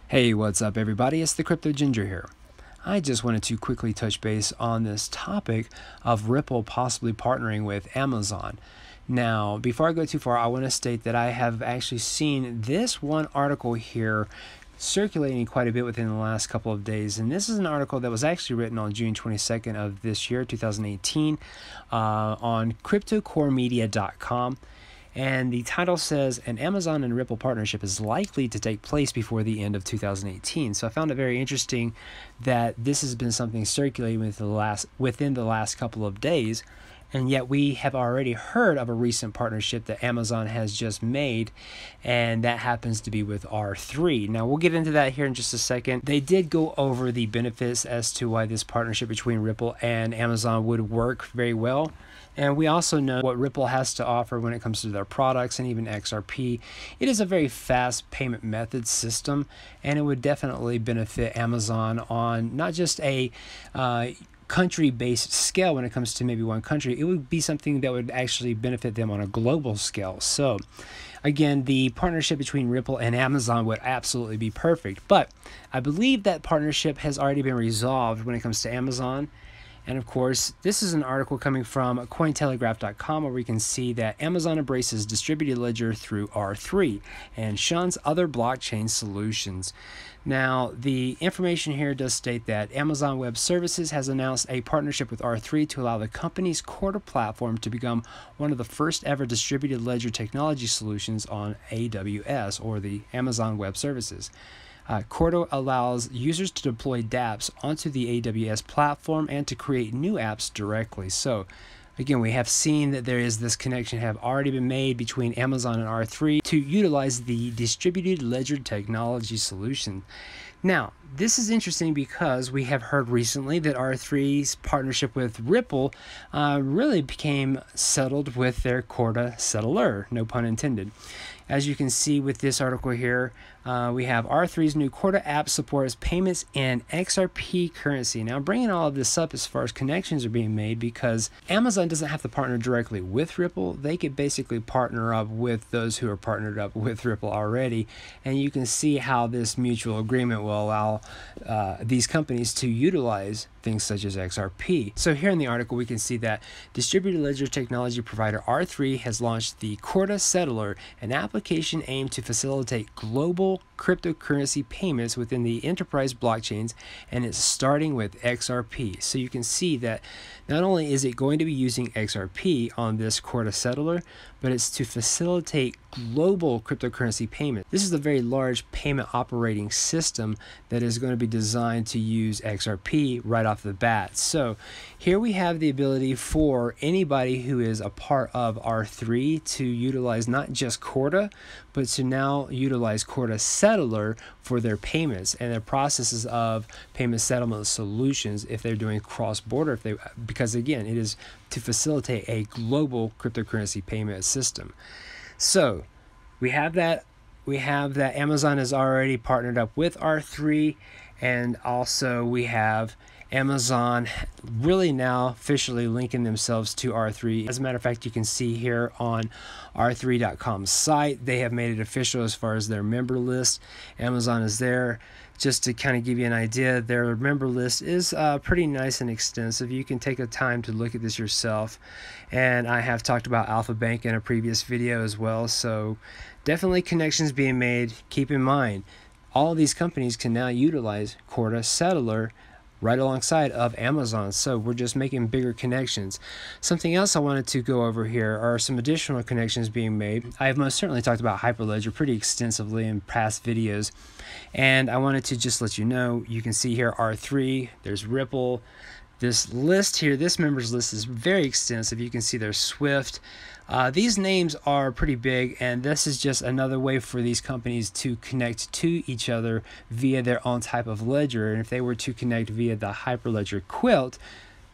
Hey, what's up everybody? It's the Crypto Ginger here. I just wanted to quickly touch base on this topic of Ripple possibly partnering with Amazon. Now, before I go too far, I want to state that I have actually seen this one article here circulating quite a bit within the last couple of days, and this is an article that was actually written on June 22nd of this year, 2018, on cryptocoremedia.com. And the title says, an Amazon and Ripple partnership is likely to take place before the end of 2018. So I found it very interesting that this has been something circulating within the last couple of days. And yet we have already heard of a recent partnership that Amazon has just made, and that happens to be with R3. Now, we'll get into that here in just a second. They did go over the benefits as to why this partnership between Ripple and Amazon would work very well. And we also know what Ripple has to offer when it comes to their products and even XRP. It is a very fast payment method system, and it would definitely benefit Amazon on not just a country-based scale when it comes to maybe one country. It would be something that would actually benefit them on a global scale. So again, the partnership between Ripple and Amazon would absolutely be perfect. But I believe that partnership has already been resolved when it comes to Amazon. And of course, this is an article coming from Cointelegraph.com where we can see that Amazon embraces distributed ledger through R3 and shuns other blockchain solutions. Now, the information here does state that Amazon Web Services has announced a partnership with R3 to allow the company's Corda platform to become one of the first ever distributed ledger technology solutions on AWS, or the Amazon Web Services. Corda allows users to deploy dApps onto the AWS platform and to create new apps directly. So again, we have seen that there is this connection have already been made between Amazon and R3 to utilize the distributed ledger technology solution. Now, this is interesting because we have heard recently that R3's partnership with Ripple really became settled with their Corda settler, no pun intended. As you can see with this article here, we have R3's new Corda app supports payments in XRP currency. Now, I'm bringing all of this up as far as connections are being made because Amazon doesn't have to partner directly with Ripple. They could basically partner up with those who are partnered up with Ripple already. And you can see how this mutual agreement will allow these companies to utilize things such as XRP. So here in the article, we can see that distributed ledger technology provider R3 has launched the Corda Settler, an application aimed to facilitate global cryptocurrency payments within the enterprise blockchains, and it's starting with XRP. So you can see that not only is it going to be using XRP on this Corda Settler, but it's to facilitate global cryptocurrency payments. This is a very large payment operating system that is going to be designed to use XRP right off the bat. So here we have the ability for anybody who is a part of R3 to utilize not just Corda, but to now utilize Corda Settler for their payments and their processes of payment settlement solutions if they're doing cross-border, because again, it is to facilitate a global cryptocurrency payment system. So we have that Amazon has already partnered up with R3, and also we have Amazon really now officially linking themselves to R3. As a matter of fact, you can see here on R3.com's site, they have made it official as far as their member list. Amazon is there. Just to kind of give you an idea, their member list is pretty nice and extensive. You can take the time to look at this yourself. And I have talked about Alpha Bank in a previous video as well. So definitely connections being made. Keep in mind, all of these companies can now utilize Corda Settler right alongside of Amazon. So we're just making bigger connections. Something else I wanted to go over here are some additional connections being made. I have most certainly talked about Hyperledger pretty extensively in past videos, and I wanted to just let you know, you can see here R3, there's Ripple. This list here, this members list is very extensive. You can see there's Swift. These names are pretty big, and this is just another way for these companies to connect to each other via their own type of ledger. And if they were to connect via the Hyperledger Quilt,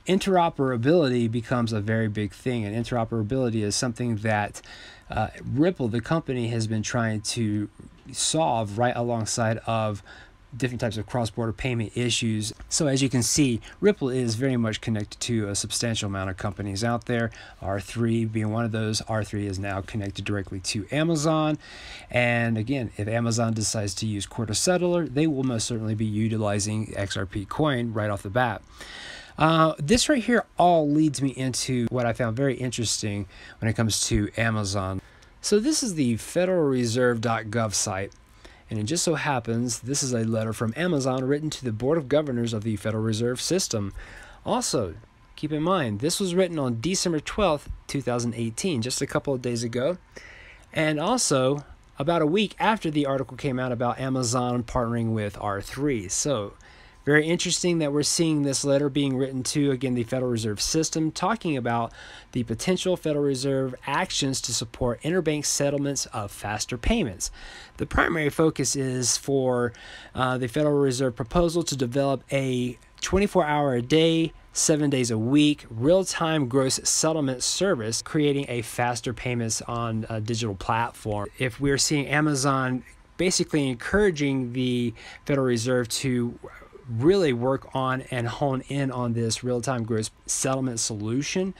interoperability becomes a very big thing. And interoperability is something that Ripple, the company, has been trying to solve right alongside of different types of cross-border payment issues. So as you can see, Ripple is very much connected to a substantial amount of companies out there, R3 being one of those. R3 is now connected directly to Amazon. And again, if Amazon decides to use Core to Settler, they will most certainly be utilizing XRP coin right off the bat. This right here all leads me into what I found very interesting when it comes to Amazon. So this is the federalreserve.gov site. And it just so happens this is a letter from Amazon written to the Board of Governors of the Federal Reserve System. Also, keep in mind, this was written on December 12th, 2018, just a couple of days ago. And also, about a week after the article came out about Amazon partnering with R3. So, very interesting that we're seeing this letter being written to, again, the Federal Reserve System, talking about the potential Federal Reserve actions to support interbank settlements of faster payments. The primary focus is for the Federal Reserve proposal to develop a 24-hour-a-day, 7 days a week, real-time gross settlement service, creating a faster payments on a digital platform. If we're seeing Amazon basically encouraging the Federal Reserve to really work on and hone in on this real-time gross settlement solution,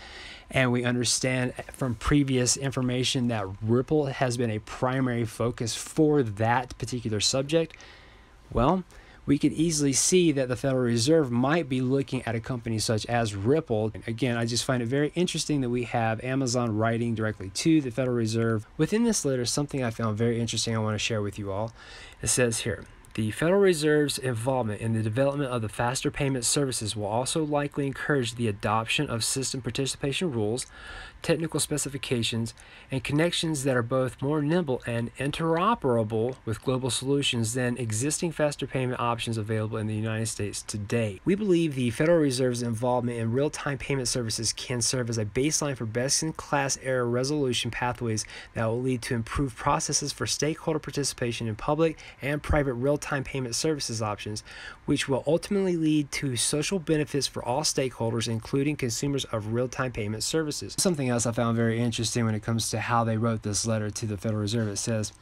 and we understand from previous information that Ripple has been a primary focus for that particular subject, well, we could easily see that the Federal Reserve might be looking at a company such as Ripple. Again, I just find it very interesting that we have Amazon writing directly to the Federal Reserve. Within this letter, something I found very interesting I want to share with you all. It says here, the Federal Reserve's involvement in the development of the faster payment services will also likely encourage the adoption of system participation rules, technical specifications, and connections that are both more nimble and interoperable with global solutions than existing faster payment options available in the United States today. We believe the Federal Reserve's involvement in real-time payment services can serve as a baseline for best-in-class error resolution pathways that will lead to improved processes for stakeholder participation in public and private real-time payment services options, which will ultimately lead to social benefits for all stakeholders, including consumers of real-time payment services. Something else I found very interesting when it comes to how they wrote this letter to the Federal Reserve. It says,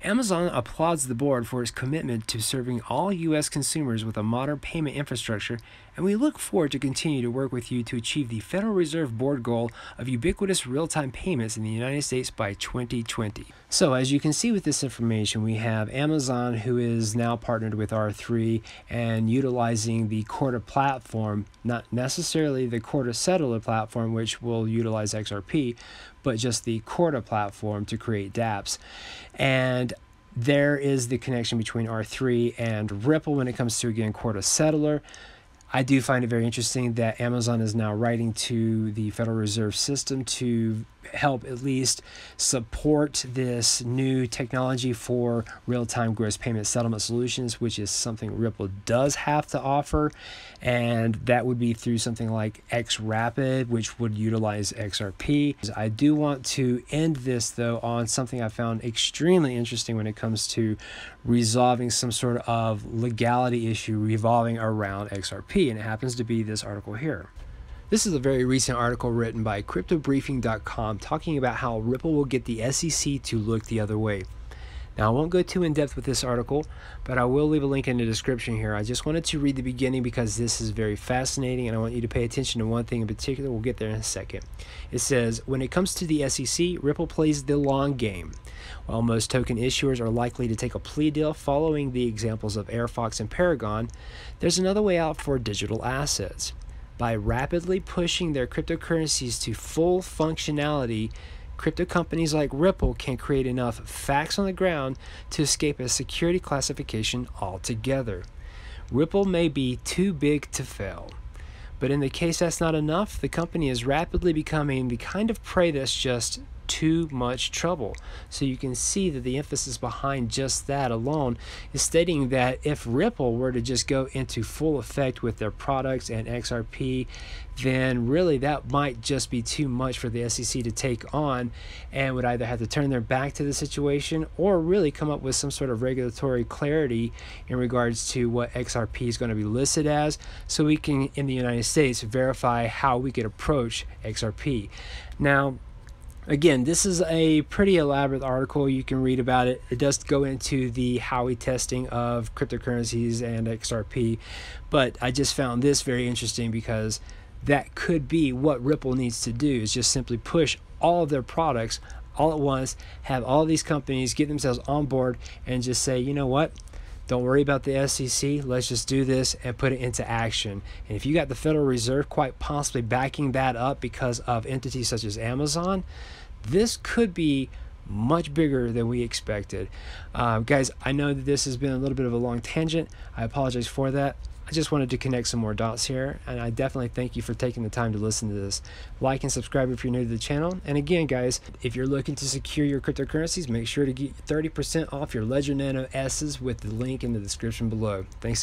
Amazon applauds the board for its commitment to serving all U.S. consumers with a modern payment infrastructure, and we look forward to continue to work with you to achieve the Federal Reserve Board goal of ubiquitous real-time payments in the United States by 2020. So as you can see with this information, we have Amazon, who is now partnered with R3 and utilizing the Core platform, not necessarily the Core Settler platform, which will utilize XRP, but just the Core platform to create dApps. And there is the connection between R3 and Ripple when it comes to, again, Core Settler. I do find it very interesting that Amazon is now writing to the Federal Reserve System to help at least support this new technology for real-time gross payment settlement solutions, which is something Ripple does have to offer, and that would be through something like XRapid, which would utilize XRP. I do want to end this though on something I found extremely interesting when it comes to resolving some sort of legality issue revolving around XRP, and it happens to be this article here. This is a very recent article written by CryptoBriefing.com talking about how Ripple will get the SEC to look the other way. Now, I won't go too in-depth with this article, but I will leave a link in the description here. I just wanted to read the beginning because this is very fascinating, and I want you to pay attention to one thing in particular. We'll get there in a second. It says, when it comes to the SEC, Ripple plays the long game. While most token issuers are likely to take a plea deal following the examples of AirFox and Paragon, there's another way out for digital assets. By rapidly pushing their cryptocurrencies to full functionality, crypto companies like Ripple can create enough facts on the ground to escape a security classification altogether. Ripple may be too big to fail. But in the case that's not enough, the company is rapidly becoming the kind of prey that's just too much trouble. So you can see that the emphasis behind just that alone is stating that if Ripple were to just go into full effect with their products and XRP, then really that might just be too much for the SEC to take on, and would either have to turn their back to the situation or really come up with some sort of regulatory clarity in regards to what XRP is going to be listed as, so we can, in the United States, verify how we could approach XRP. Now, Again, this is a pretty elaborate article. You can read about it. It does go into the Howey testing of cryptocurrencies and XRP, but I just found this very interesting because that could be what Ripple needs to do, is just simply push all of their products all at once, have all these companies get themselves on board and just say, you know what? Don't worry about the SEC. Let's just do this and put it into action. And if you got the Federal Reserve quite possibly backing that up because of entities such as Amazon, this could be much bigger than we expected. Guys, I know that this has been a little bit of a long tangent. I apologize for that. I just wanted to connect some more dots here, and I definitely thank you for taking the time to listen to this. Like and subscribe if you're new to the channel. And again, guys, if you're looking to secure your cryptocurrencies, make sure to get 30% off your Ledger Nano S's with the link in the description below. Thanks again.